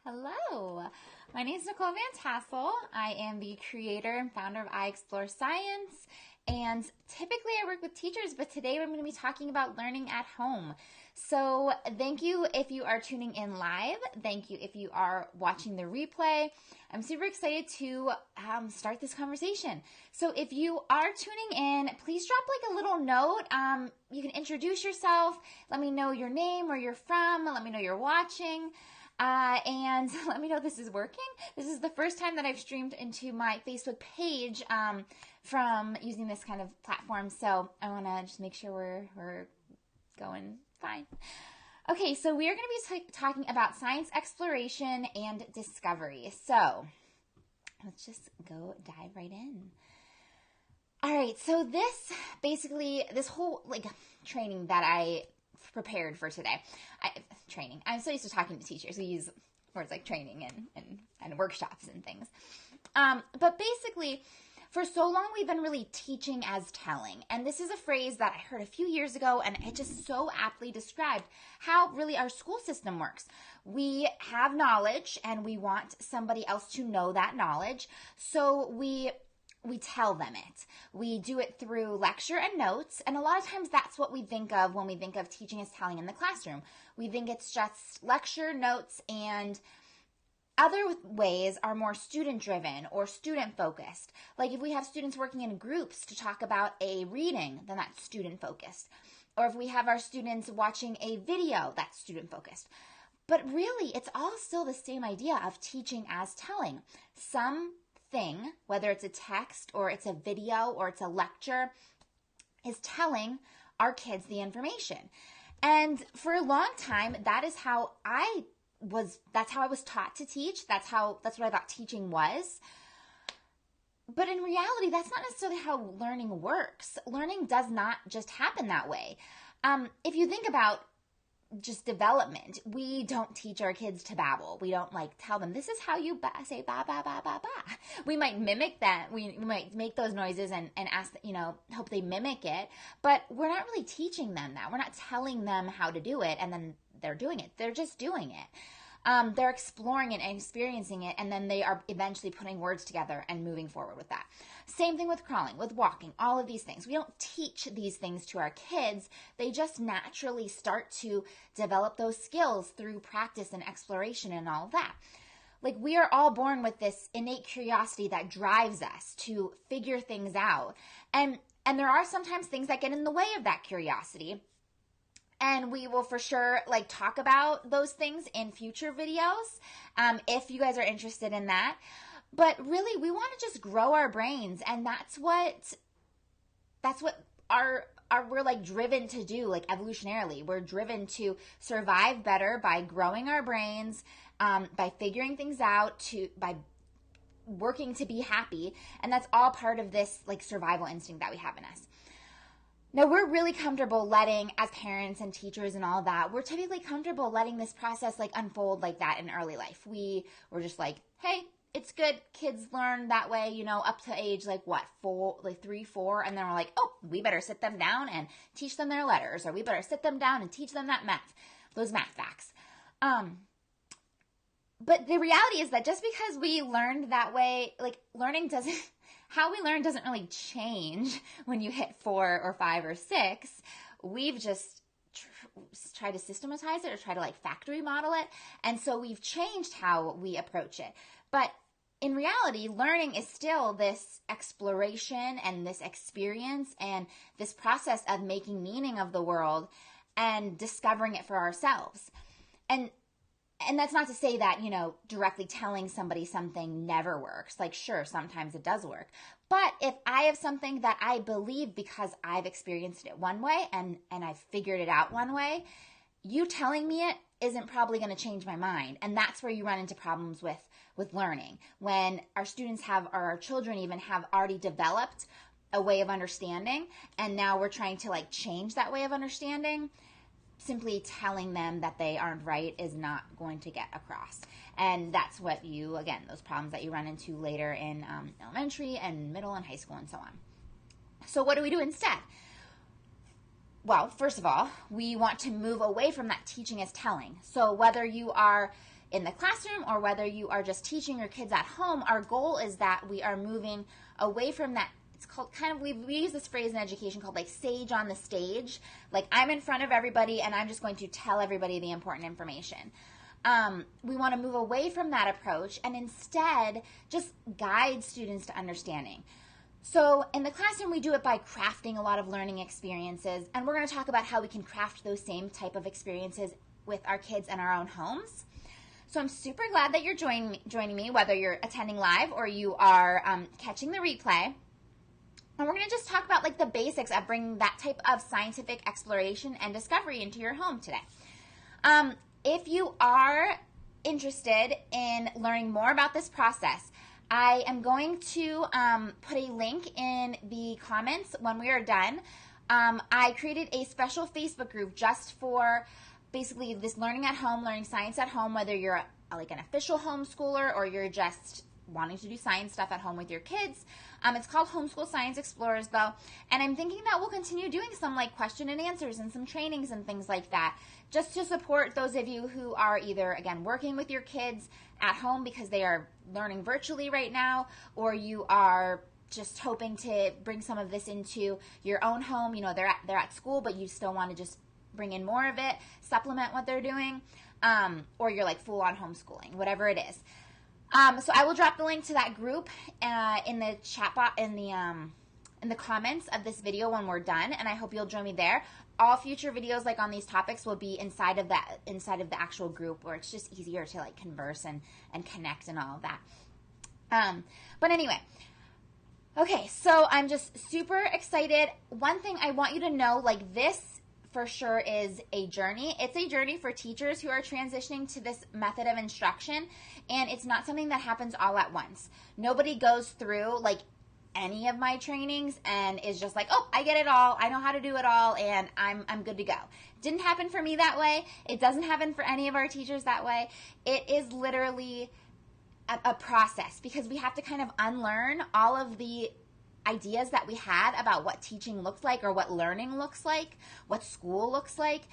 Hello, my name is Nicole Van Tassel. I am the creator and founder of I Explore Science, and typically I work with teachers, but today I'm going to be talking about learning at home. So thank you if you are tuning in live. Thank you if you are watching the replay. I'm super excited to start this conversation. So if you are tuning in, please drop like a little note. You can introduce yourself. Let me know your name, where you're from. Let me know you're watching. And let me know this is working. This is the first time that I've streamed into my Facebook page from using this kind of platform. So I want to just make sure we're going fine. Okay, so we are going to be talking about science exploration and discovery. So let's just go dive right in. All right, so this whole training that I prepared for today. I'm so used to talking to teachers. We use words like training and workshops and things. But basically, for so long, we've been really teaching as telling. And this is a phrase that I heard a few years ago, and it just so aptly described how really our school system works. We have knowledge, and we want somebody else to know that knowledge. So we tell them it. We do it through lecture and notes, and a lot of times that's what we think of when we think of teaching as telling in the classroom. We think it's just lecture, notes, and other ways are more student-driven or student-focused. Like if we have students working in groups to talk about a reading, then that's student-focused. Or if we have our students watching a video, that's student-focused. But really, it's all still the same idea of teaching as telling. Something, whether it's a text or it's a video or it's a lecture, is telling our kids the information. And for a long time, that's how I was taught to teach. That's what I thought teaching was. But in reality, that's not necessarily how learning works. Learning does not just happen that way. If you think about just development, we don't teach our kids to babble. We don't tell them this is how you say ba ba ba ba ba. We might mimic that. We might make those noises and ask, hope they mimic it. But we're not really teaching them that. We're not telling them how to do it and then they're doing it. They're just doing it. They're exploring it and experiencing it, and then they are eventually putting words together and moving forward with that. Same thing with crawling, with walking, all of these things. We don't teach these things to our kids. They just naturally start to develop those skills through practice and exploration and all of that. We are all born with this innate curiosity that drives us to figure things out. And there are sometimes things that get in the way of that curiosity. And we will for sure talk about those things in future videos if you guys are interested in that. But really, we want to just grow our brains, and that's what we're driven to do, evolutionarily. We're driven to survive better by growing our brains, by figuring things out, by working to be happy, and that's all part of this survival instinct that we have in us. Now, we're really comfortable letting, as parents and teachers and all that, we're typically comfortable letting this process unfold like that in early life. We're just hey, it's good. Kids learn that way, up to age 3, 4, and then we're oh, we better sit them down and teach them their letters, or we better sit them down and teach them those math facts. But the reality is that just because we learned that way, how we learn doesn't really change when you hit 4 or 5 or 6. We've just tried to systematize it or try to factory model it. And so we've changed how we approach it. But in reality, learning is still this exploration and this experience and this process of making meaning of the world and discovering it for ourselves. And that's not to say that, directly telling somebody something never works. Sure, sometimes it does work. But if I have something that I believe because I've experienced it one way and I've figured it out one way, you telling me it isn't probably going to change my mind. And that's where you run into problems with learning. When our students or our children even have already developed a way of understanding, and now we're trying to change that way of understanding, simply telling them that they aren't right is not going to get across. And that's what those problems that you run into later in elementary and middle and high school and so on. So what do we do instead? Well, first of all, we want to move away from that teaching as telling. So whether you are in the classroom or whether you are just teaching your kids at home, our goal is that we are moving away from that. It's called kind of, we use this phrase in education called like sage on the stage. Like I'm in front of everybody and I'm just going to tell everybody the important information. We want to move away from that approach and instead just guide students to understanding. So in the classroom, we do it by crafting a lot of learning experiences, and we're going to talk about how we can craft those same type of experiences with our kids in our own homes. So I'm super glad that you're joining me, whether you're attending live or you are catching the replay. And we're going to just talk about like the basics of bringing that type of scientific exploration and discovery into your home today. If you are interested in learning more about this process, I am going to put a link in the comments when we are done. I created a special Facebook group just for basically this learning at home, learning science at home, whether you're like an official homeschooler or you're just wanting to do science stuff at home with your kids. It's called Homeschool Science Explorers though, and I'm thinking that we'll continue doing some like question and answers and some trainings and things like that, just to support those of you who are either, again, working with your kids at home because they are learning virtually right now, or you are just hoping to bring some of this into your own home. You know, they're at school, but you still want to just bring in more of it, supplement what they're doing, or you're like full on homeschooling, whatever it is. So I will drop the link to that group in the chat box, in the comments of this video when we're done, and I hope you'll join me there. All future videos like on these topics will be inside of the actual group, where it's just easier to like converse and connect and all of that. But anyway, okay, so I'm just super excited. One thing I want you to know, like this for sure is a journey. It's a journey for teachers who are transitioning to this method of instruction, and it's not something that happens all at once. Nobody goes through like any of my trainings and is just like, oh, I get it all, I know how to do it all, and I'm good to go. Didn't happen for me that way. It doesn't happen for any of our teachers that way. It is literally a process, because we have to kind of unlearn all of the ideas that we had about what teaching looks like or what learning looks like, what school looks like.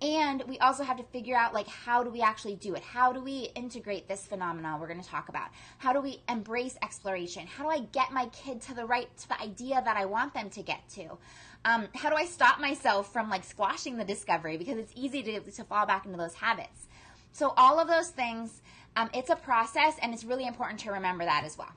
And we also have to figure out, like, how do we actually do it? How do we integrate this phenomenon we're going to talk about? How do we embrace exploration? How do I get my kid to the idea that I want them to get to? How do I stop myself from, like, squashing the discovery? Because it's easy to fall back into those habits. So all of those things, it's a process, and it's really important to remember that as well.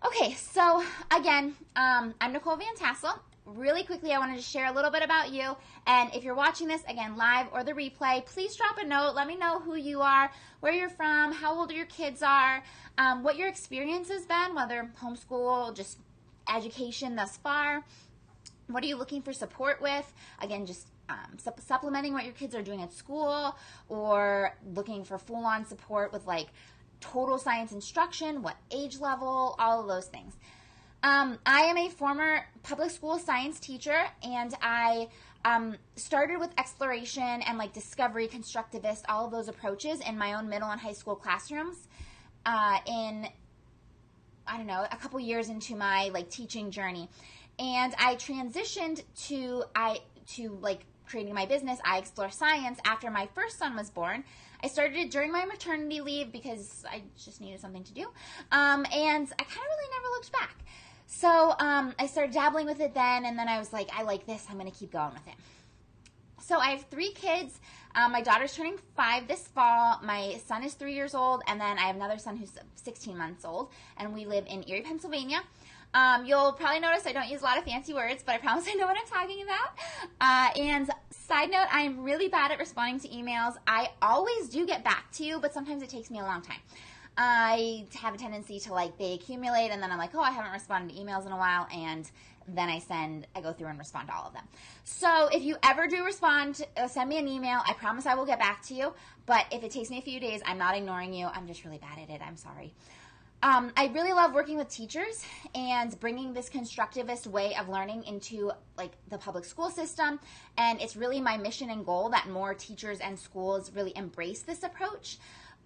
Okay, so again, I'm Nicole Van Tassel. Really quickly, I wanted to share a little bit about you. And if you're watching this, again, live or the replay, please drop a note. Let me know who you are, where you're from, how old your kids are, what your experience has been, whether homeschool, just education thus far. What are you looking for support with? Again, just supplementing what your kids are doing at school, or looking for full-on support with like total science instruction, what age level, all of those things. I am a former public school science teacher, and I started with exploration and like discovery, constructivist, all of those approaches in my own middle and high school classrooms in, I don't know, a couple years into my like teaching journey. And I transitioned to like creating my business, I Explore Science, after my first son was born. I started it during my maternity leave because I just needed something to do. And I kind of really never looked back. So I started dabbling with it then, and then I was like, I like this, I'm going to keep going with it. So I have 3 kids. My daughter's turning 5 this fall. My son is 3 years old, and then I have another son who's 16 months old, and we live in Erie, Pennsylvania. You'll probably notice I don't use a lot of fancy words, but I promise I know what I'm talking about. And side note, I'm really bad at responding to emails. I always do get back to you, but sometimes it takes me a long time. I have a tendency to like, they accumulate, and then I'm like, oh, I haven't responded to emails in a while, and then I go through and respond to all of them. So if you ever do respond, send me an email. I promise I will get back to you, but if it takes me a few days, I'm not ignoring you. I'm just really bad at it. I'm sorry. I really love working with teachers and bringing this constructivist way of learning into like the public school system. And it's really my mission and goal that more teachers and schools really embrace this approach.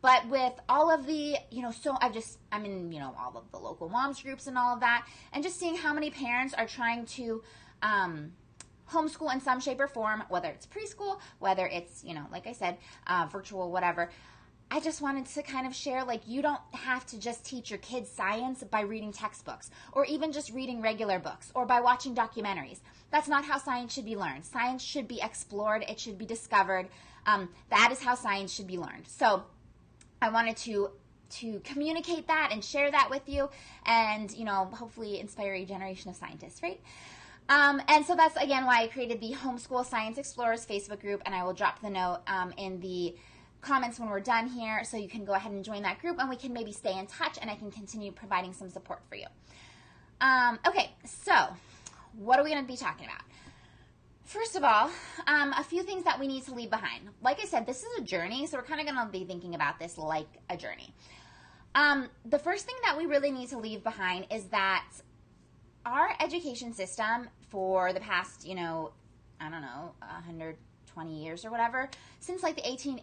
But with all of the, I'm in, all of the local moms groups and all of that, and just seeing how many parents are trying to homeschool in some shape or form, whether it's preschool, whether it's, like I said, virtual, whatever. I just wanted to kind of share, like, you don't have to just teach your kids science by reading textbooks or even just reading regular books or by watching documentaries. That's not how science should be learned. Science should be explored. It should be discovered. That is how science should be learned. So I wanted to communicate that and share that with you and, hopefully inspire a generation of scientists, right? And so that's, again, why I created the Homeschool Science Explorers Facebook group, and I will drop the note in the comments when we're done here, so you can go ahead and join that group and we can maybe stay in touch and I can continue providing some support for you. Okay, so what are we going to be talking about? First of all, a few things that we need to leave behind. Like I said, this is a journey, so we're kind of going to be thinking about this like a journey. The first thing that we really need to leave behind is that our education system for the past, 120 years or whatever, since like the 1880s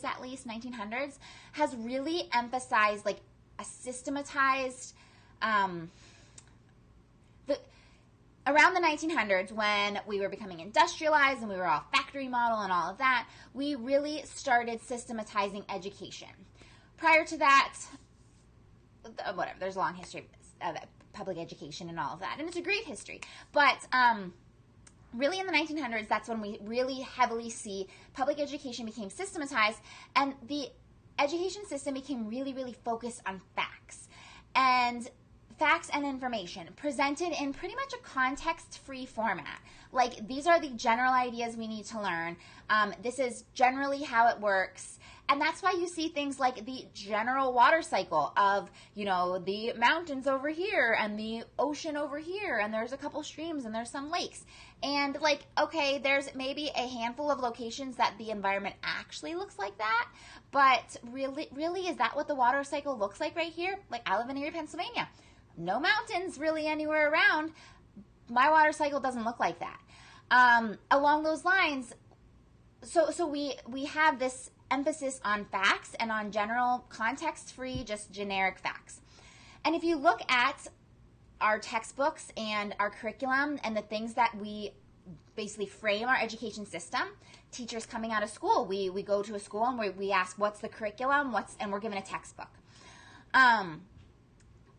at least, 1900s, has really emphasized like a systematized, around the 1900s when we were becoming industrialized and we were all factory model and all of that, we really started systematizing education. Prior to that, whatever, there's a long history of public education and all of that, and it's a great history, but really in the 1900s, that's when we really heavily see public education became systematized, and the education system became really, really focused on facts and information presented in pretty much a context-free format. Like, these are the general ideas we need to learn. This is generally how it works. And that's why you see things like the general water cycle of, the mountains over here and the ocean over here, and there's a couple streams and there's some lakes. And like, okay, there's maybe a handful of locations that the environment actually looks like that, but really, is that what the water cycle looks like right here? Like, I live in Erie, Pennsylvania. No mountains really anywhere around. My water cycle doesn't look like that. Along those lines, so we have this emphasis on facts and on general context-free, just generic facts. And if you look at our textbooks and our curriculum and the things that we basically frame our education system, teachers coming out of school, we go to a school and we ask, what's the curriculum? And we're given a textbook.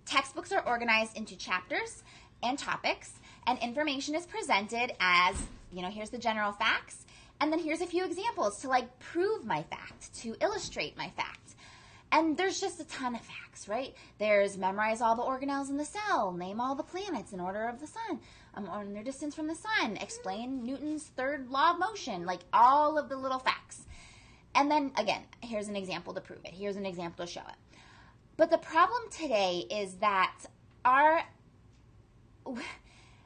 Textbooks are organized into chapters and topics, and information is presented as, here's the general facts, and then here's a few examples to like prove my fact, to illustrate my fact. And there's just a ton of facts, right? There's memorize all the organelles in the cell, name all the planets in order of the sun, or in their distance from the sun, explain Newton's third law of motion, like all of the little facts. And then again, here's an example to prove it. Here's an example to show it. But the problem today is that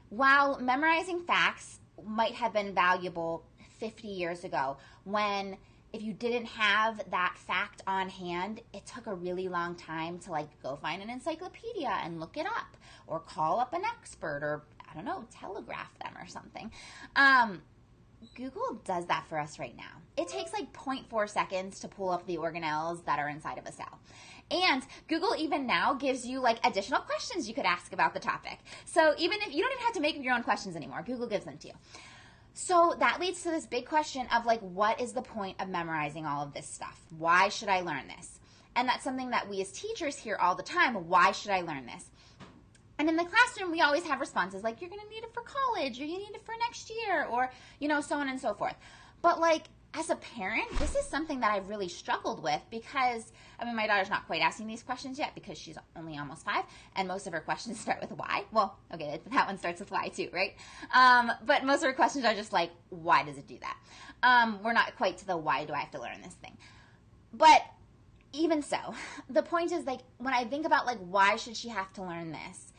while memorizing facts might have been valuable 50 years ago, when if you didn't have that fact on hand, it took a really long time to like go find an encyclopedia and look it up, or call up an expert, or telegraph them or something. Google does that for us right now. It takes like 0.4 seconds to pull up the organelles that are inside of a cell. And Google even now gives you like additional questions you could ask about the topic. So even if you don't even have to make up your own questions anymore, Google gives them to you. So that leads to this big question of like, what is the point of memorizing all of this stuff? Why should I learn this? And that's something that we as teachers hear all the time. Why should I learn this? And in the classroom, we always have responses like, you're going to need it for college, or you need it for next year, or, so on and so forth. But like, as a parent, this is something that I've really struggled with because, my daughter's not quite asking these questions yet because she's only almost 5, and most of her questions start with why. Well, okay, that one starts with why too, right? But most of her questions are just like, why does it do that? We're not quite to the why do I have to learn this thing. But even so, the point is like, when I think about like, why should she have to learn this?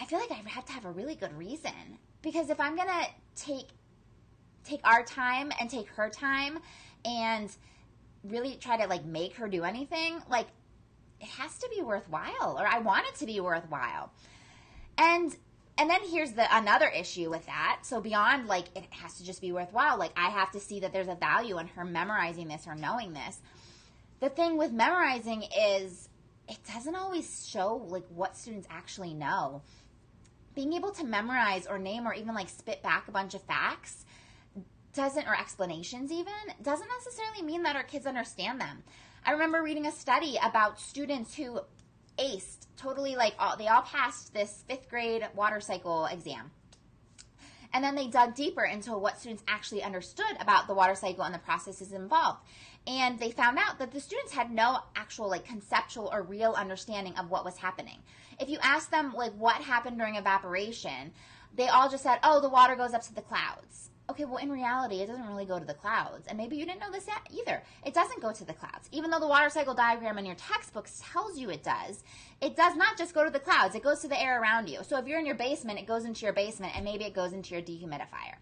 I feel like I have to have a really good reason, because if I'm going to take our time and take her time and really try to like make her do anything, like it has to be worthwhile, or I want it to be worthwhile. And then here's another issue with that. So beyond like it has to just be worthwhile, like I have to see that there's a value in her memorizing this or knowing this. The thing with memorizing is it doesn't always show like what students actually know. Being able to memorize or name or even like spit back a bunch of facts or explanations even, doesn't necessarily mean that our kids understand them. I remember reading a study about students who aced totally, they all passed this 5th grade water cycle exam. And then they dug deeper into what students actually understood about the water cycle and the processes involved. And they found out that the students had no actual conceptual or real understanding of what was happening. If you ask them what happened during evaporation, they all just said, oh, the water goes up to the clouds. Okay, well, in reality, it doesn't really go to the clouds. And maybe you didn't know this either. It doesn't go to the clouds. Even though the water cycle diagram in your textbooks tells you it does not just go to the clouds. It goes to the air around you. So if you're in your basement, it goes into your basement, and maybe it goes into your dehumidifier.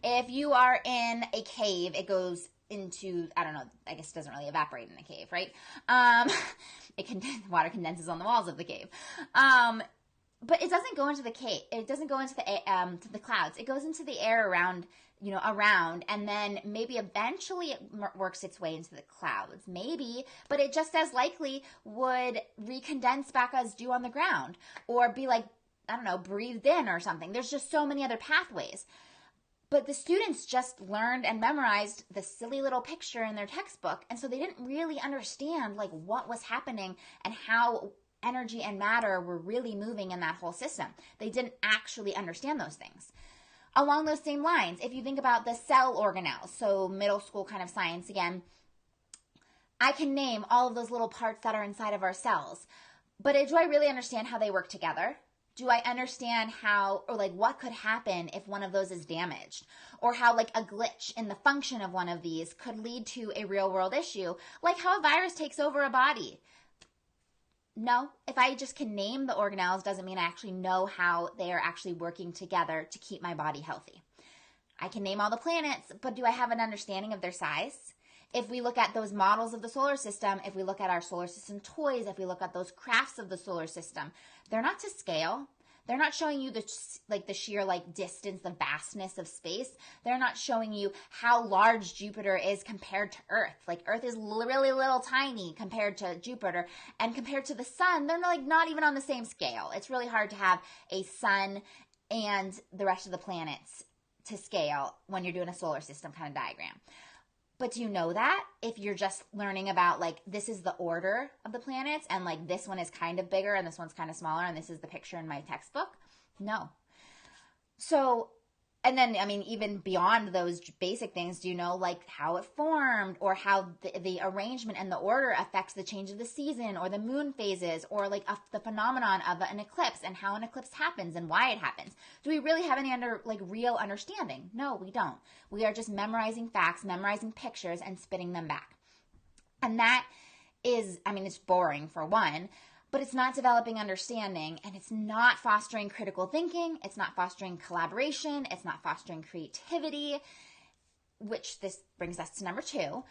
If you are in a cave, it goes into, I don't know, I guess it doesn't really evaporate in a cave, right? Water condenses on the walls of the cave. But it doesn't go into the cave. It doesn't go into the clouds. It goes into the air around, and then maybe eventually it works its way into the clouds. Maybe, but it just as likely would recondense back as dew on the ground, or be breathed in or something. There's just so many other pathways. But the students just learned and memorized the silly little picture in their textbook, and so they didn't really understand what was happening and how energy and matter were really moving in that whole system. They didn't actually understand those things. Along those same lines, if you think about the cell organelles, so middle school kind of science again, I can name all of those little parts that are inside of our cells. But do I really understand how they work together? Do I understand how, or what could happen if one of those is damaged? Or how a glitch in the function of one of these could lead to a real world issue, like how a virus takes over a body? No, if I just can name the organelles doesn't mean I actually know how they are actually working together to keep my body healthy. I can name all the planets, but do I have an understanding of their size? If we look at those models of the solar system, if we look at our solar system toys, if we look at those crafts of the solar system, they're not to scale. They're not showing you the sheer distance, the vastness of space. They're not showing you how large Jupiter is compared to Earth. Earth is really little tiny compared to Jupiter, and compared to the sun, they're not even on the same scale. It's really hard to have a sun and the rest of the planets to scale when you're doing a solar system kind of diagram. But do you know that if you're just learning about this is the order of the planets, and this one is kind of bigger and this one's kind of smaller and this is the picture in my textbook? No. So, and then, even beyond those basic things, do you know how it formed, or how the arrangement and the order affects the change of the season or the moon phases, or the phenomenon of an eclipse and how an eclipse happens and why it happens? Do we really have any real understanding? No, we don't. We are just memorizing facts, memorizing pictures, and spitting them back. And that is, it's boring for one, but it's not developing understanding, and it's not fostering critical thinking. It's not fostering collaboration. It's not fostering creativity, which this brings us to number 2.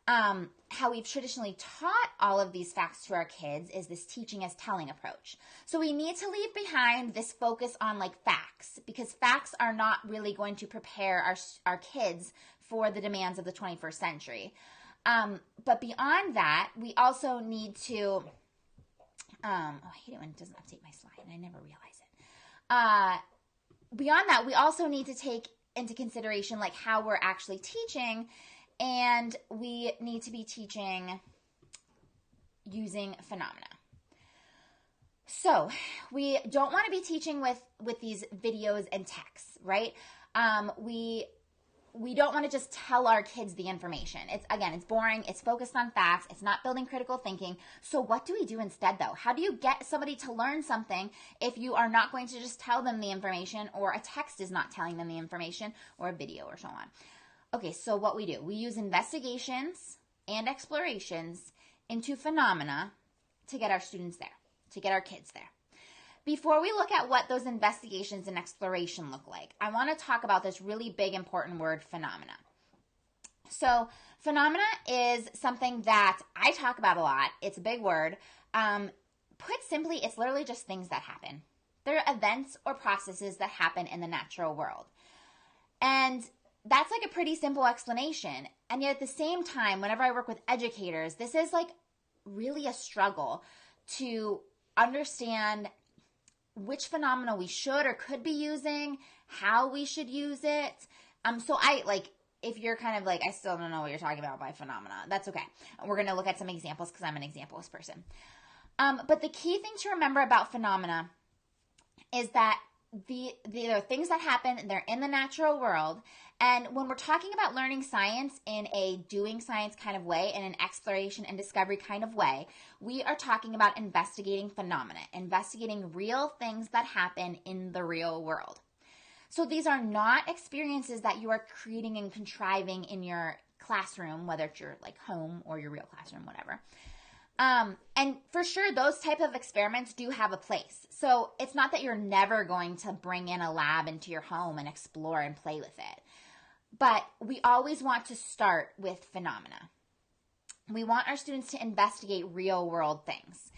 How we've traditionally taught all of these facts to our kids is this teaching as telling approach. So we need to leave behind this focus on facts, because facts are not really going to prepare our kids for the demands of the 21st century. But beyond that, we also need to... I hate it when it doesn't update my slide, and I never realize it. Beyond that, we also need to take into consideration how we're actually teaching, and we need to be teaching using phenomena. We don't want to be teaching with these videos and texts, right? We don't want to just tell our kids the information. It's boring. It's focused on facts. It's not building critical thinking. So what do we do instead, though? How do you get somebody to learn something if you are not going to just tell them the information, or a text is not telling them the information, or a video, or so on? Okay, so what we do, we use investigations and explorations into phenomena to get our students there, to get our kids there. Before we look at what those investigations and exploration look like, I want to talk about this really big, important word, phenomena. So phenomena is something that I talk about a lot. It's a big word. Put simply, it's literally just things that happen. They're events or processes that happen in the natural world. And that's a pretty simple explanation. And yet at the same time, whenever I work with educators, this is really a struggle to understand which phenomena we should or could be using, how we should use it. So if you're kind of like, I still don't know what you're talking about by phenomena, that's okay. We're going to look at some examples because I'm an examples person. But the key thing to remember about phenomena is that there are things that happen, they're in the natural world. And when we're talking about learning science in a doing science kind of way, in an exploration and discovery kind of way, we are talking about investigating phenomena, investigating real things that happen in the real world. So these are not experiences that you are creating and contriving in your classroom, whether it's your like home or your real classroom, whatever. And for sure, those type of experiments do have a place. So it's not that you're never going to bring in a lab into your home and explore and play with it. But we always want to start with phenomena. We want our students to investigate real world things.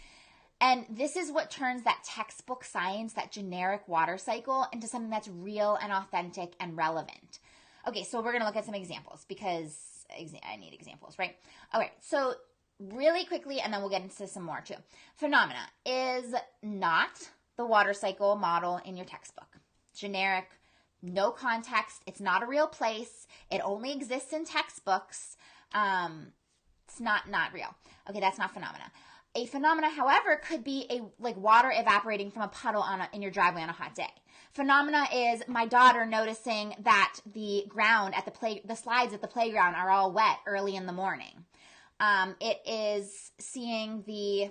And this is what turns that textbook science, that generic water cycle, into something that's real and authentic and relevant. Okay, so we're going to look at some examples because I need examples, right? Okay, so really quickly, and then we'll get into some more too. Phenomena is not the water cycle model in your textbook. Generic, no context. It's not a real place. It only exists in textbooks. It's not real. Okay, that's not phenomena. A phenomena, however, could be like water evaporating from a puddle in your driveway on a hot day. Phenomena is my daughter noticing that the ground at the slides at the playground are all wet early in the morning. It is seeing the,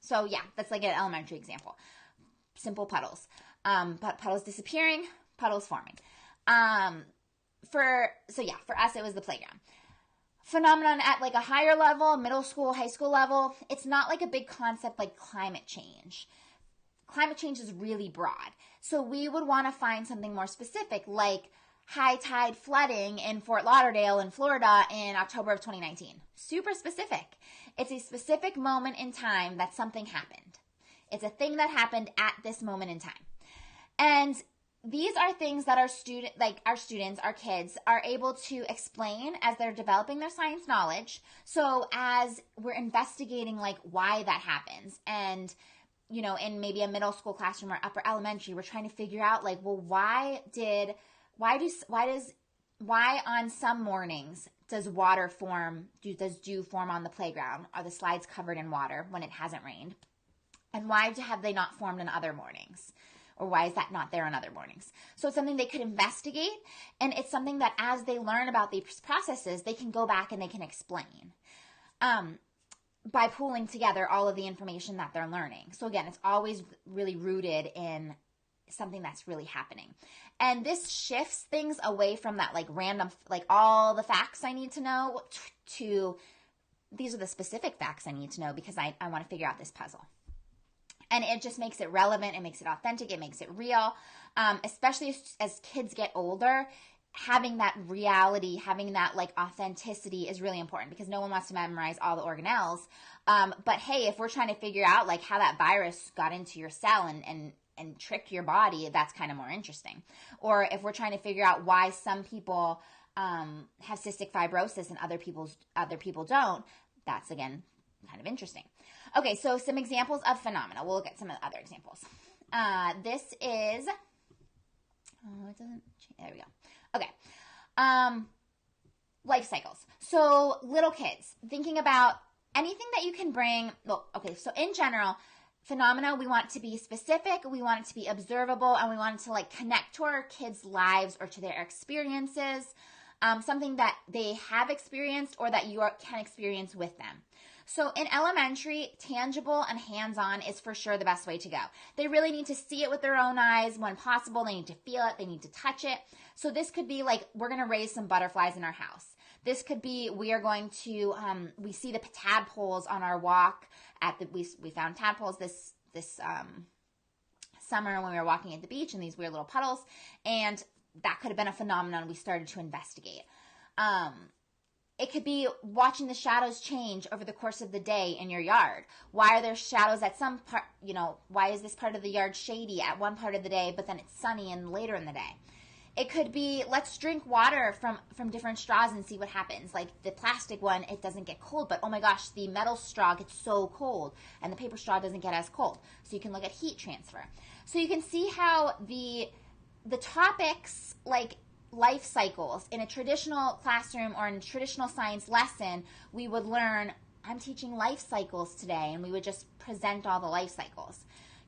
so yeah, that's like an elementary example. Simple puddles. Puddles disappearing, puddles forming. For us, it was the playground. Phenomenon at like a higher level, middle school, high school level, it's not like a big concept like climate change. Climate change is really broad. So we would want to find something more specific, like high tide flooding in Fort Lauderdale in Florida in October of 2019. Super specific. It's a specific moment in time that something happened. It's a thing that happened at this moment in time. And these are things that our students, our kids, are able to explain as they're developing their science knowledge. So as we're investigating like why that happens, and in maybe a middle school classroom or upper elementary, we're trying to figure out like, well, why on some mornings does water form, does dew form on the playground? Are the slides covered in water when it hasn't rained? And why have they not formed in other mornings? Or why is that not there on other mornings? So it's something they could investigate, and it's something that as they learn about these processes, they can go back and they can explain by pooling together all of the information that they're learning. So again, it's always really rooted in something that's really happening. And this shifts things away from that like random, like all the facts I need to know, to these are the specific facts I need to know because I want to figure out this puzzle. And it just makes it relevant, it makes it authentic, it makes it real, especially as kids get older. Having that reality, having that like authenticity is really important because no one wants to memorize all the organelles. But hey, if we're trying to figure out like how that virus got into your cell and tricked your body, that's kind of more interesting. Or if we're trying to figure out why some people have cystic fibrosis and other people don't, that's again kind of interesting. Okay, so some examples of phenomena. We'll look at some of the other examples. This is, it doesn't change. There we go. Okay. Life cycles. So little kids, thinking about anything that you can bring. Well, okay, so in general, phenomena, we want it to be specific, we want it to be observable, and we want it to like connect to our kids' lives or to their experiences, something that they have experienced or that you can experience with them. So in elementary, tangible and hands-on is for sure the best way to go. They really need to see it with their own eyes when possible. They need to feel it. They need to touch it. So this could be like, we're going to raise some butterflies in our house. This could be, we are going to, we see the tadpoles on our walk we found tadpoles this summer when we were walking at the beach in these weird little puddles. And that could have been a phenomenon we started to investigate. It could be watching the shadows change over the course of the day in your yard. Why are there shadows at some part, why is this part of the yard shady at one part of the day, but then it's sunny and later in the day? It could be, let's drink water from different straws and see what happens. Like the plastic one, it doesn't get cold, but oh my gosh, the metal straw gets so cold and the paper straw doesn't get as cold. So you can look at heat transfer. So you can see how the the topics like life cycles in a traditional classroom or in a traditional science lesson, we would learn, I'm teaching life cycles today, and we would just present all the life cycles.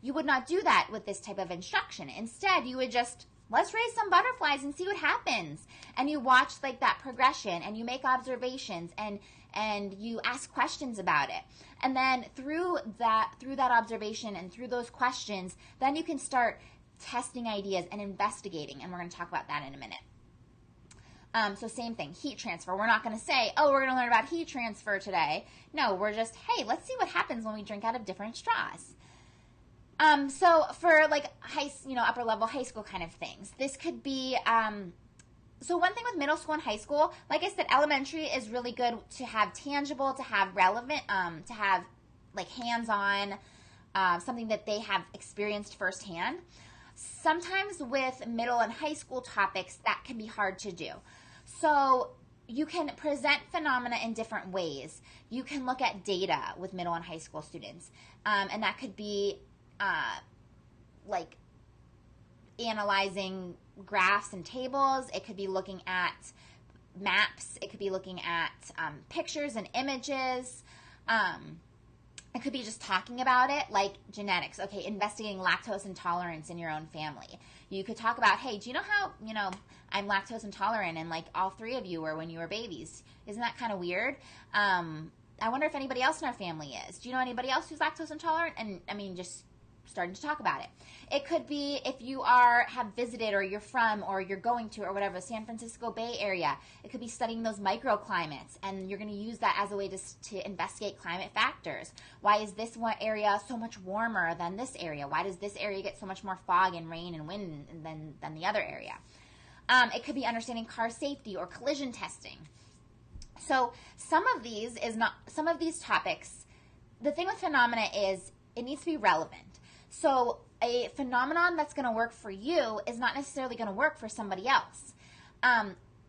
You would not do that with this type of instruction. Instead, you would just, let's raise some butterflies and see what happens. And you watch like that progression, and you make observations, and you ask questions about it. And then through that observation and through those questions, then you can start testing ideas and investigating. And we're going to talk about that in a minute. So same thing, heat transfer. We're not going to say, oh, we're going to learn about heat transfer today. No, we're just, hey, let's see what happens when we drink out of different straws. So for like upper level high school kind of things, this could be, so one thing with middle school and high school, like I said, elementary is really good to have tangible, to have relevant, to have like hands-on, something that they have experienced firsthand. Sometimes with middle and high school topics, that can be hard to do. So you can present phenomena in different ways. You can look at data with middle and high school students, and that could be like analyzing graphs and tables. It could be looking at maps. It could be looking at pictures and images. It could be just talking about it, like genetics. Okay, investigating lactose intolerance in your own family. You could talk about, hey, do you know how, I'm lactose intolerant, and like all three of you were when you were babies. Isn't that kind of weird? I wonder if anybody else in our family is. Do you know anybody else who's lactose intolerant? And just starting to talk about it. It could be if you have visited, or you're from, or you're going to, or whatever, San Francisco Bay Area. It could be studying those microclimates, and you're going to use that as a way to investigate climate factors. Why is this one area so much warmer than this area? Why does this area get so much more fog and rain and wind than the other area? It could be understanding car safety or collision testing. So some of these topics, the thing with phenomena is it needs to be relevant. So a phenomenon that's going to work for you is not necessarily going to work for somebody else.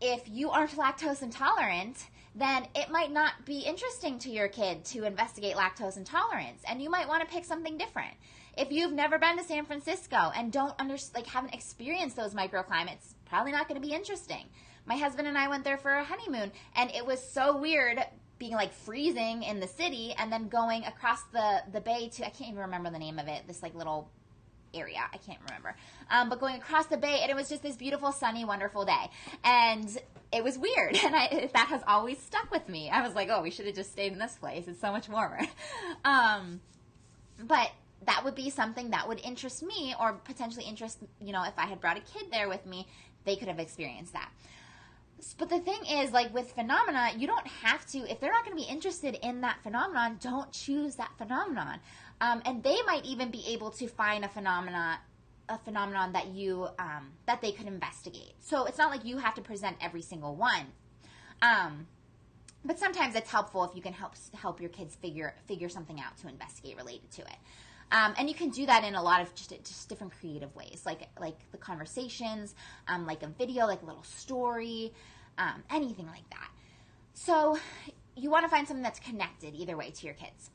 If you aren't lactose intolerant, then it might not be interesting to your kid to investigate lactose intolerance, and you might want to pick something different. If you've never been to San Francisco and haven't experienced those microclimates, probably not going to be interesting. My husband and I went there for a honeymoon, and it was so weird being like freezing in the city and then going across the bay to, I can't even remember the name of it, this like little area, I can't remember, but going across the bay, and it was just this beautiful, sunny, wonderful day, and it was weird, and that has always stuck with me. I was like, oh, we should have just stayed in this place, it's so much warmer. But that would be something that would interest me, or potentially interest, if I had brought a kid there with me, they could have experienced that. But the thing is, like with phenomena, you don't have to, if they're not going to be interested in that phenomenon, don't choose that phenomenon. And they might even be able to find a phenomenon that they could investigate. So it's not like you have to present every single one. But sometimes it's helpful if you can help your kids figure something out to investigate related to it. And you can do that in a lot of just different creative ways, like the conversations, like a video, like a little story, anything like that. So you want to find something that's connected either way to your kids.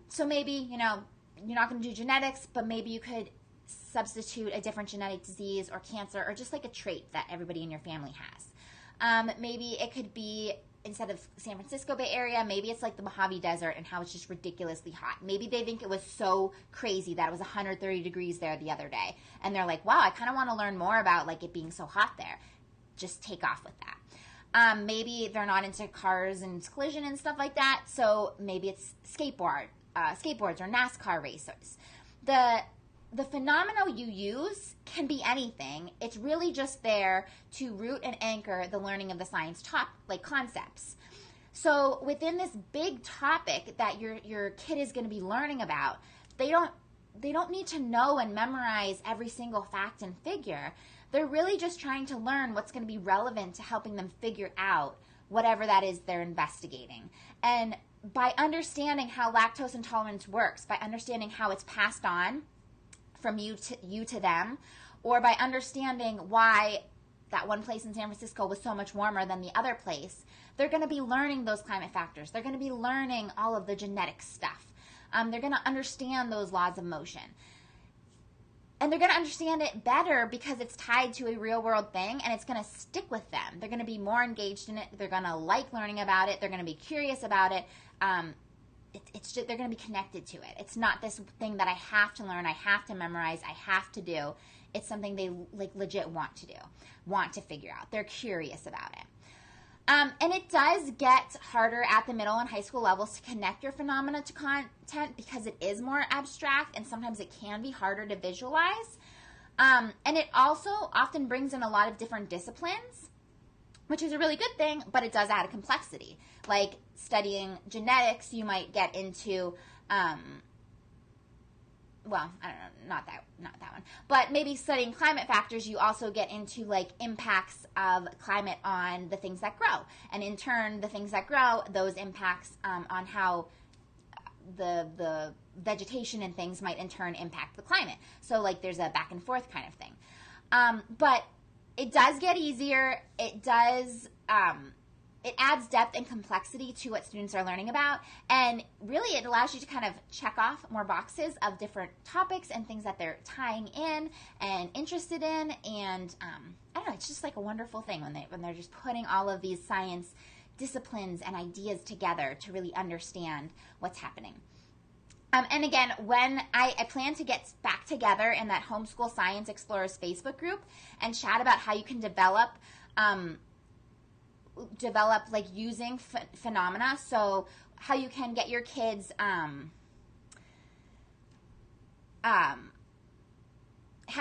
So maybe, you're not going to do genetics, but maybe you could substitute a different genetic disease or cancer, or just like a trait that everybody in your family has. Maybe it could be, instead of San Francisco Bay Area, maybe it's like the Mojave Desert and how it's just ridiculously hot. Maybe they think it was so crazy that it was 130 degrees there the other day. And they're like, wow, I kind of want to learn more about like it being so hot there. Just take off with that. Maybe they're not into cars and collision and stuff like that. So maybe it's skateboards or NASCAR racers. The phenomena you use can be anything. It's really just there to root and anchor the learning of the science concepts. So within this big topic that your kid is going to be learning about, they don't need to know and memorize every single fact and figure. They're really just trying to learn what's going to be relevant to helping them figure out whatever that is they're investigating. And by understanding how lactose intolerance works, by understanding how it's passed on from you to them, or by understanding why that one place in San Francisco was so much warmer than the other place, they're going to be learning those climate factors. They're going to be learning all of the genetic stuff. They're going to understand those laws of motion. And they're going to understand it better because it's tied to a real world thing and it's going to stick with them. They're going to be more engaged in it. They're going to like learning about it. They're going to be curious about it. It's just, they're going to be connected to it. It's not this thing that I have to learn, I have to memorize, I have to do. It's something they like legit want to do, want to figure out. They're curious about it. And it does get harder at the middle and high school levels to connect your phenomena to content because it is more abstract and sometimes it can be harder to visualize. And it also often brings in a lot of different disciplines, which is a really good thing, but it does add a complexity. Like studying genetics, you might get into, well, I don't know, not that one. But maybe studying climate factors, you also get into like impacts of climate on the things that grow. And in turn, the things that grow, those impacts on how the vegetation and things might in turn impact the climate. So like there's a back and forth kind of thing. But it does get easier. It does, it adds depth and complexity to what students are learning about. And really it allows you to kind of check off more boxes of different topics and things that they're tying in and interested in. And I don't know, it's just like a wonderful thing when they're just putting all of these science disciplines and ideas together to really understand what's happening. And again, when I plan to get back together in that Homeschool Science Explorers Facebook group and chat about how you can develop like using phenomena. So how you can get your kids, how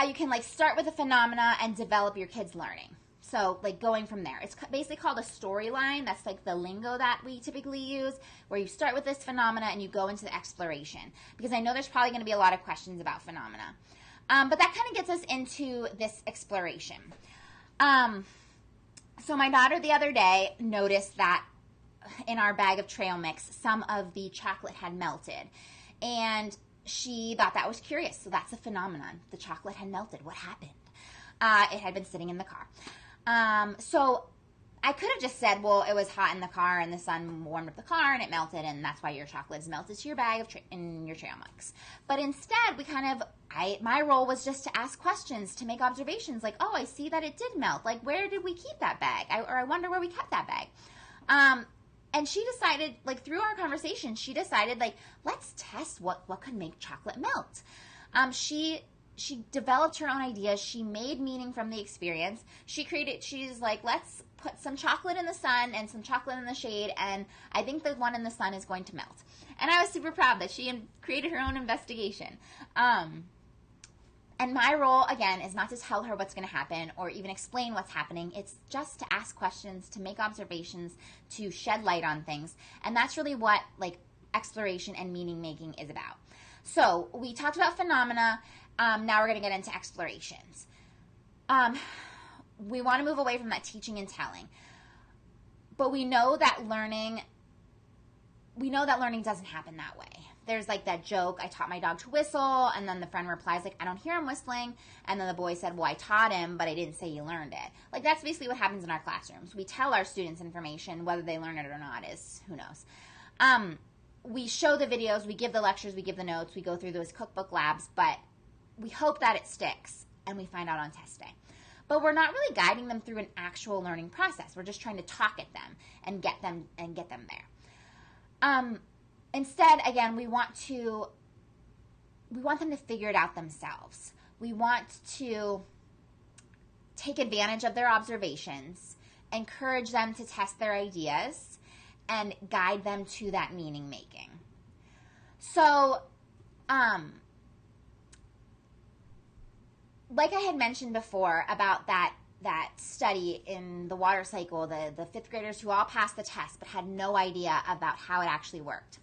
you can like start with a phenomena and develop your kids' learning. So like going from there. It's basically called a storyline. That's like the lingo that we typically use, where you start with this phenomena and you go into the exploration. Because I know there's probably going to be a lot of questions about phenomena. But that kind of gets us into this exploration. So my daughter the other day noticed that in our bag of trail mix, some of the chocolate had melted. And she thought that was curious. So that's a phenomenon. The chocolate had melted. What happened? It had been sitting in the car. So I could have just said, well, it was hot in the car and the sun warmed up the car and it melted and that's why your chocolate is melted to your bag of in your trail mix. But instead, we kind of, my role was just to ask questions, to make observations like, oh, I see that it did melt. Like, where did we keep that bag? Or I wonder where we kept that bag. And she decided, like, through our conversation, she decided, like, let's test what could make chocolate melt. She developed her own ideas. She made meaning from the experience. She's like, let's put some chocolate in the sun and some chocolate in the shade, and I think the one in the sun is going to melt. And I was super proud that she created her own investigation. And my role, again, is not to tell her what's going to happen or even explain what's happening. It's just to ask questions, to make observations, to shed light on things. And that's really what, like, exploration and meaning making is about. So we talked about phenomena. Now we're going to get into explorations. We want to move away from that teaching and telling. But we know that learning doesn't happen that way. There's like that joke, I taught my dog to whistle, and then the friend replies like, I don't hear him whistling. And then the boy said, well, I taught him, but I didn't say you learned it. Like, that's basically what happens in our classrooms. We tell our students information, whether they learn it or not is, who knows. We show the videos, we give the lectures, we give the notes, we go through those cookbook labs, but we hope that it sticks, and we find out on test day. But we're not really guiding them through an actual learning process. We're just trying to talk at them and get them there. Instead, again, we want them to figure it out themselves. We want to take advantage of their observations, encourage them to test their ideas, and guide them to that meaning making. So, like I had mentioned before about that study in the water cycle, the fifth graders who all passed the test but had no idea about how it actually worked.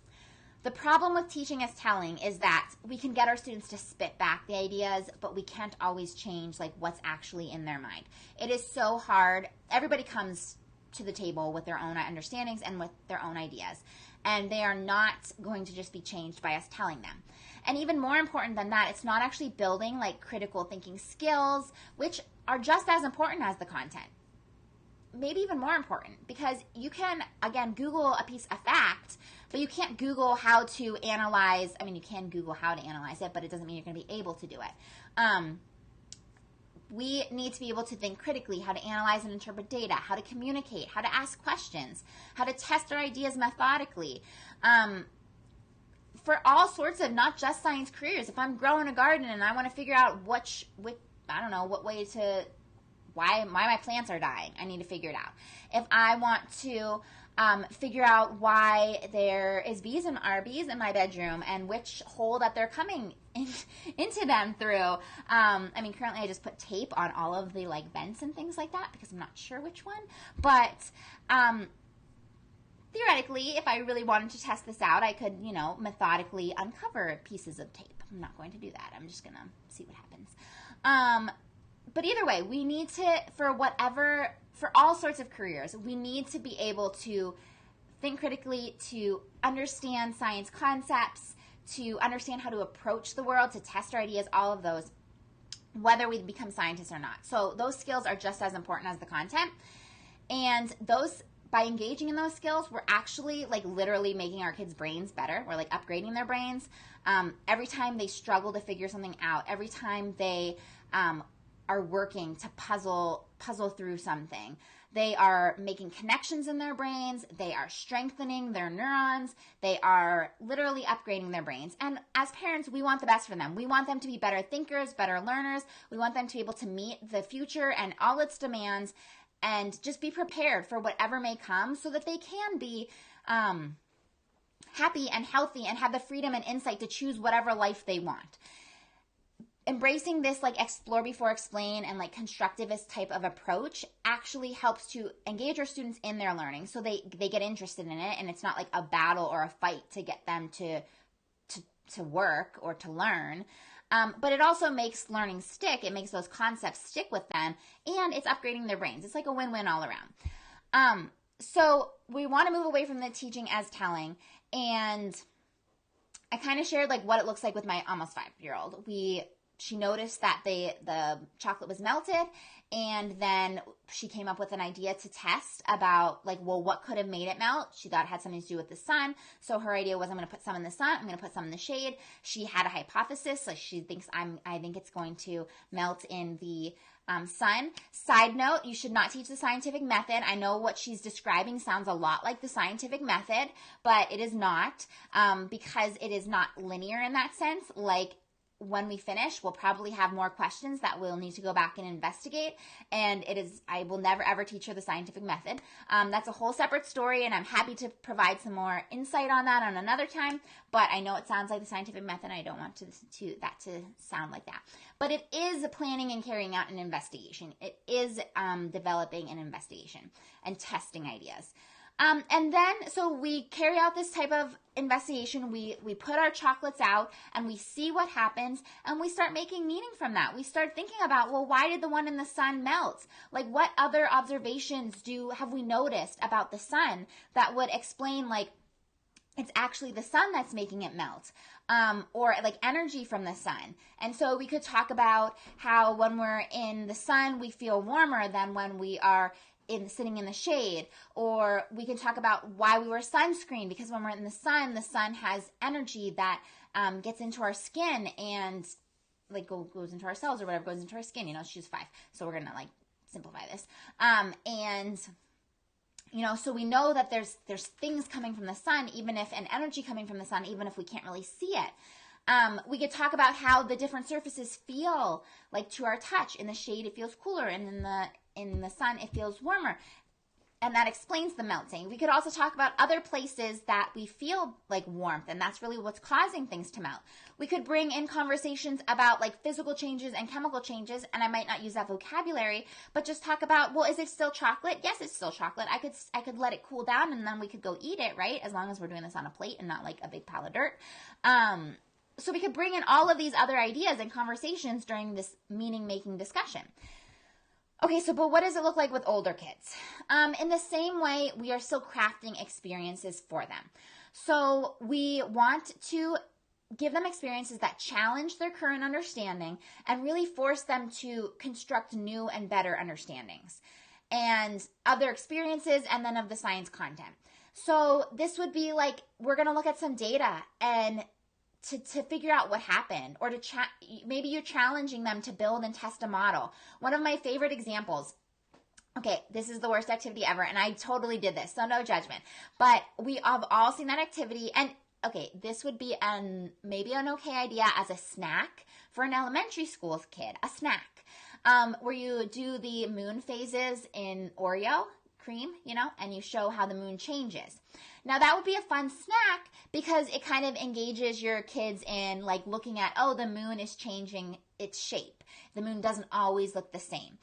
The problem with teaching as telling is that we can get our students to spit back the ideas, but we can't always change like what's actually in their mind. It is so hard. Everybody comes to the table with their own understandings and with their own ideas, and they are not going to just be changed by us telling them. And even more important than that, it's not actually building like critical thinking skills, which are just as important as the content. maybe even more important, because you can, again, Google a piece of fact, but you can't Google how to analyze. I mean, you can Google how to analyze it, but it doesn't mean you're going to be able to do it. We need to be able to think critically, how to analyze and interpret data, how to communicate, how to ask questions, how to test our ideas methodically. For all sorts of, not just science careers. If I'm growing a garden and I want to figure out I don't know, what way to, why my plants are dying, I need to figure it out. If I want to figure out why there is bees in my bedroom and which hole that they're coming into them through. I mean, currently I just put tape on all of the like vents and things like that because I'm not sure which one. But theoretically, if I really wanted to test this out, I could, methodically uncover pieces of tape. I'm not going to do that. I'm just going to see what happens. But either way, we need to, for all sorts of careers, we need to be able to think critically, to understand science concepts, to understand how to approach the world, to test our ideas, all of those, whether we become scientists or not. So those skills are just as important as the content. And by engaging in those skills, we're actually like literally making our kids' brains better. We're like upgrading their brains. Every time they struggle to figure something out, every time they are working to puzzle through something, they are making connections in their brains. They are strengthening their neurons. They are literally upgrading their brains. And as parents, we want the best for them. We want them to be better thinkers, better learners. We want them to be able to meet the future and all its demands and just be prepared for whatever may come so that they can be happy and healthy and have the freedom and insight to choose whatever life they want. Embracing this like explore before explain and like constructivist type of approach actually helps to engage our students in their learning so they get interested in it, and it's not like a battle or a fight to get them to work or to learn. But it also makes learning stick. It makes those concepts stick with them, and it's upgrading their brains. It's like a win-win all around. So we want to move away from the teaching as telling, and I kind of shared like what it looks like with my almost 5-year-old. She noticed that the chocolate was melted, and then she came up with an idea to test about like, well, what could have made it melt? She thought it had something to do with the sun. So her idea was, I'm going to put some in the sun. I'm going to put some in the shade. She had a hypothesis. Like she thinks I think it's going to melt in the sun. Side note, you should not teach the scientific method. I know what she's describing sounds a lot like the scientific method, but it is not, because it is not linear in that sense. Like, when we finish, we'll probably have more questions that we'll need to go back and investigate. And I will never ever teach her the scientific method. That's a whole separate story, and I'm happy to provide some more insight on that on another time. But I know it sounds like the scientific method. I don't want that to sound like that. But it is planning and carrying out an investigation. It is developing an investigation and testing ideas. And then, so we carry out this type of investigation. We put our chocolates out and we see what happens, and we start making meaning from that. We start thinking about, well, why did the one in the sun melt? Like, what other observations have we noticed about the sun that would explain, like, it's actually the sun that's making it melt, or like energy from the sun. And so we could talk about how when we're in the sun, we feel warmer than when we are sitting in the shade. Or we can talk about why we wear sunscreen, because when we're in the sun has energy that gets into our skin and like goes into our cells or whatever goes into our skin. She's 5, so we're gonna like simplify this. And so we know that there's things coming from the sun, and energy coming from the sun, even if we can't really see it. We could talk about how the different surfaces feel like to our touch. In the shade, it feels cooler, and in the sun, it feels warmer. And that explains the melting. We could also talk about other places that we feel like warmth, and that's really what's causing things to melt. We could bring in conversations about like physical changes and chemical changes, and I might not use that vocabulary, but just talk about, well, is it still chocolate? Yes, it's still chocolate. I could let it cool down, and then we could go eat it, right? As long as we're doing this on a plate and not like a big pile of dirt. So we could bring in all of these other ideas and conversations during this meaning-making discussion. Okay, but what does it look like with older kids? In the same way, we are still crafting experiences for them. So we want to give them experiences that challenge their current understanding and really force them to construct new and better understandings. and of their experiences, and then of the science content. So this would be like, we're going to look at some data and to figure out what happened, or maybe you're challenging them to build and test a model. One of my favorite examples, okay, this is the worst activity ever, and I totally did this, so no judgment, but we have all seen that activity, and okay, this would be maybe an okay idea as a snack for an elementary school kid, a snack, where you do the moon phases in Oreo cream, and you show how the moon changes. Now that would be a fun snack because it kind of engages your kids in like looking at, oh, the moon is changing its shape. The moon doesn't always look the same,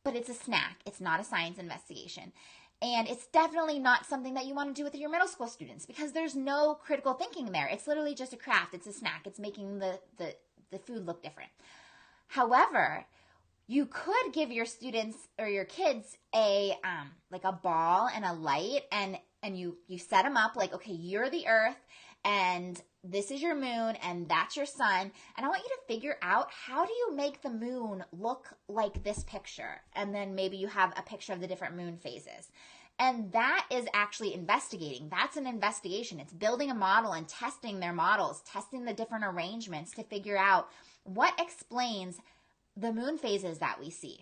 but it's a snack. It's not a science investigation. And it's definitely not something that you want to do with your middle school students because there's no critical thinking there. It's literally just a craft. It's a snack. It's making the food look different. However, you could give your students or your kids a ball and a light, and you set them up like, okay, you're the earth and this is your moon and that's your sun, and I want you to figure out, how do you make the moon look like this picture? And then maybe you have a picture of the different moon phases. And that is actually investigating. That's an investigation. It's building a model and testing their models, testing the different arrangements to figure out what explains the moon phases that we see.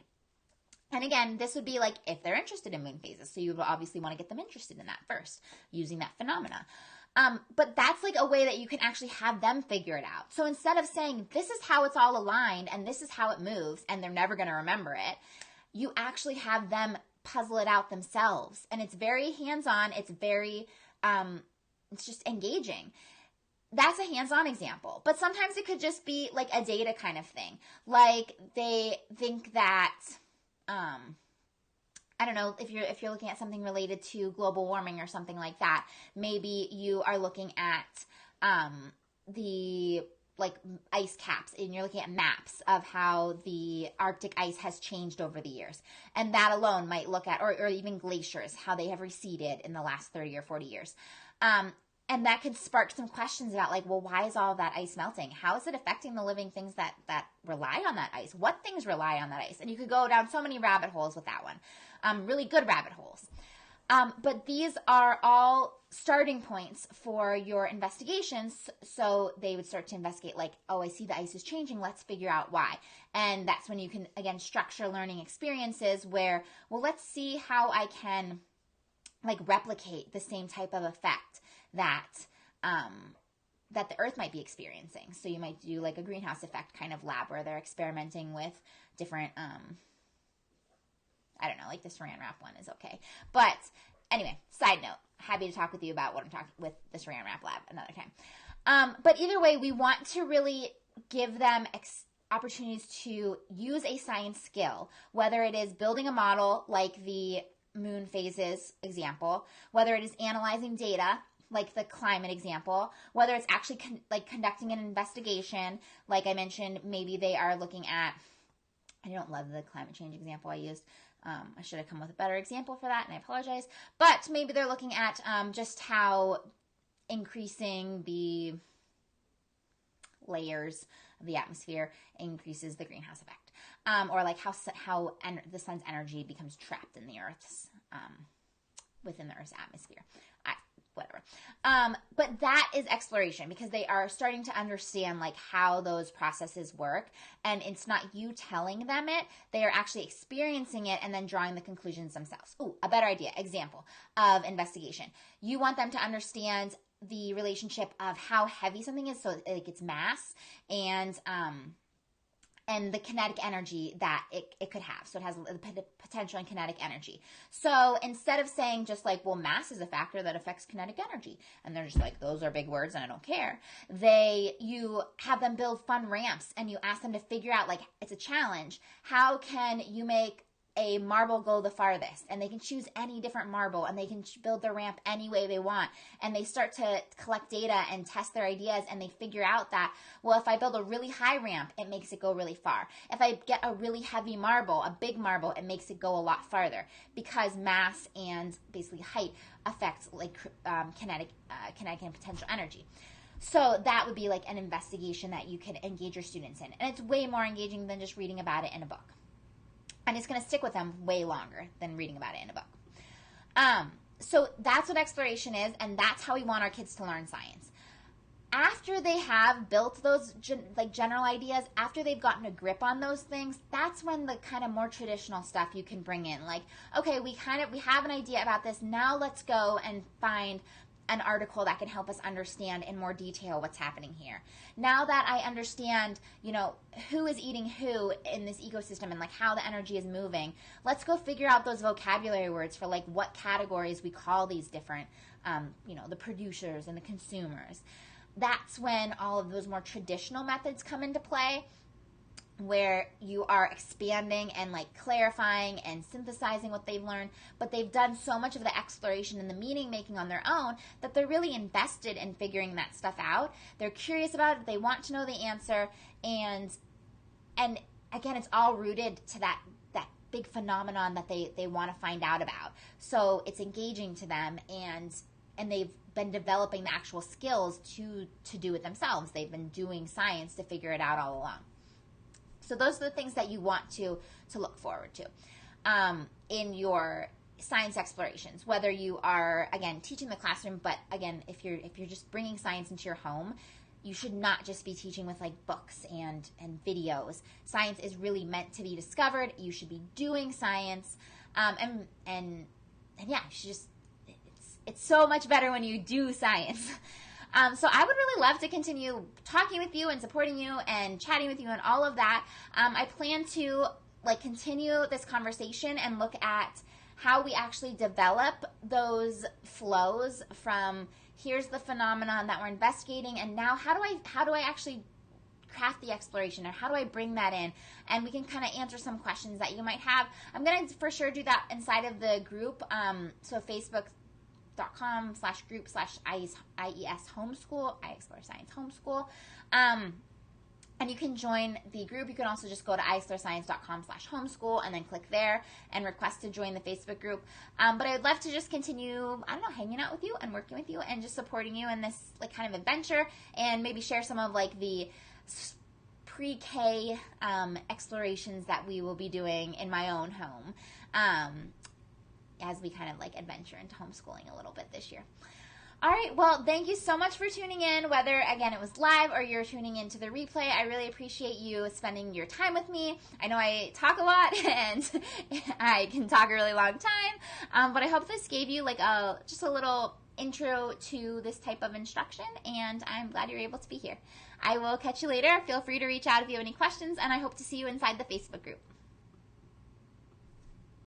And again, this would be like if they're interested in moon phases. So you would obviously want to get them interested in that first, using that phenomena. But that's like a way that you can actually have them figure it out. So instead of saying, this is how it's all aligned and this is how it moves, and they're never going to remember it, you actually have them puzzle it out themselves. And it's very hands-on. It's very, it's just engaging. That's a hands-on example. But sometimes it could just be like a data kind of thing. Like they think that, I don't know, if you're looking at something related to global warming or something like that, maybe you are looking at the like ice caps, and you're looking at maps of how the Arctic ice has changed over the years. And that alone might look at, or even glaciers, how they have receded in the last 30 or 40 years. And that could spark some questions about like, well, why is all of that ice melting? How is it affecting the living things that rely on that ice? What things rely on that ice? And you could go down so many rabbit holes with that one, really good rabbit holes. But these are all starting points for your investigations. So they would start to investigate like, oh, I see the ice is changing. Let's figure out why. And that's when you can, again, structure learning experiences where, well, let's see how I can like replicate the same type of effect that the Earth might be experiencing. So you might do like a greenhouse effect kind of lab where they're experimenting with different, I don't know, like the saran wrap one is okay. But anyway, side note, happy to talk with you about what I'm talking with the saran wrap lab another time. But either way, we want to really give them opportunities to use a science skill, whether it is building a model like the moon phases example, whether it is analyzing data like the climate example, whether it's actually conducting an investigation, like I mentioned, maybe they are looking at, I don't love the climate change example I used. I should have come with a better example for that, and I apologize. But maybe they're looking at just how increasing the layers of the atmosphere increases the greenhouse effect, or like how the sun's energy becomes trapped in the Earth's within the Earth's atmosphere. Whatever. But that is exploration, because they are starting to understand like how those processes work, and it's not you telling them it, they are actually experiencing it and then drawing the conclusions themselves. Ooh, a better idea, example of investigation. You want them to understand the relationship of how heavy something is, so like its mass, and the kinetic energy that it could have. So it has the potential and kinetic energy. So instead of saying just like, well, mass is a factor that affects kinetic energy, and they're just like, those are big words and I don't care, you have them build fun ramps, and you ask them to figure out, like, it's a challenge. How can you make a marble go the farthest? And they can choose any different marble, and they can build their ramp any way they want. And they start to collect data and test their ideas, and they figure out that, well, if I build a really high ramp, it makes it go really far. If I get a really heavy marble, a big marble, it makes it go a lot farther, because mass and basically height affects like kinetic and potential energy. So that would be like an investigation that you can engage your students in. And it's way more engaging than just reading about it in a book. And it's going to stick with them way longer than reading about it in a book. So that's what exploration is, and that's how we want our kids to learn science. After they have built those general ideas, after they've gotten a grip on those things, that's when the kind of more traditional stuff you can bring in. Like, okay, we have an idea about this. Now let's go and find an article that can help us understand in more detail what's happening here. Now that I understand, who is eating who in this ecosystem and like how the energy is moving, let's go figure out those vocabulary words for like what categories we call these different, the producers and the consumers. That's when all of those more traditional methods come into play, where you are expanding and like clarifying and synthesizing what they've learned, but they've done so much of the exploration and the meaning making on their own that they're really invested in figuring that stuff out. They're curious about it. They want to know the answer. And again, it's all rooted to that big phenomenon that they want to find out about. So it's engaging to them, and they've been developing the actual skills to do it themselves. They've been doing science to figure it out all along. So those are the things that you want to look forward to in your science explorations, whether you are, again, teaching the classroom, but again, if you're just bringing science into your home, you should not just be teaching with like books and videos. Science is really meant to be discovered. You should be doing science, and yeah, you should just, it's so much better when you do science. So I would really love to continue talking with you and supporting you and chatting with you and all of that. I plan to continue this conversation and look at how we actually develop those flows from here's the phenomenon that we're investigating, and now how do I actually craft the exploration, or how do I bring that in? And we can kind of answer some questions that you might have. I'm going to for sure do that inside of the group. So facebook.com/group/IES homeschool, I Explore Science Homeschool. And you can join the group. You can also just go to iExploreScience.com/homeschool and then click there and request to join the Facebook group. But I would love to just continue, hanging out with you and working with you and just supporting you in this kind of adventure, and maybe share some of the pre-K explorations that we will be doing in my own home. As we kind of adventure into homeschooling a little bit this year. All right, well, thank you so much for tuning in, whether, again, it was live or you're tuning into the replay. I really appreciate you spending your time with me. I know I talk a lot, and I can talk a really long time, but I hope this gave you just a little intro to this type of instruction, and I'm glad you're able to be here. I will catch you later. Feel free to reach out if you have any questions, and I hope to see you inside the Facebook group.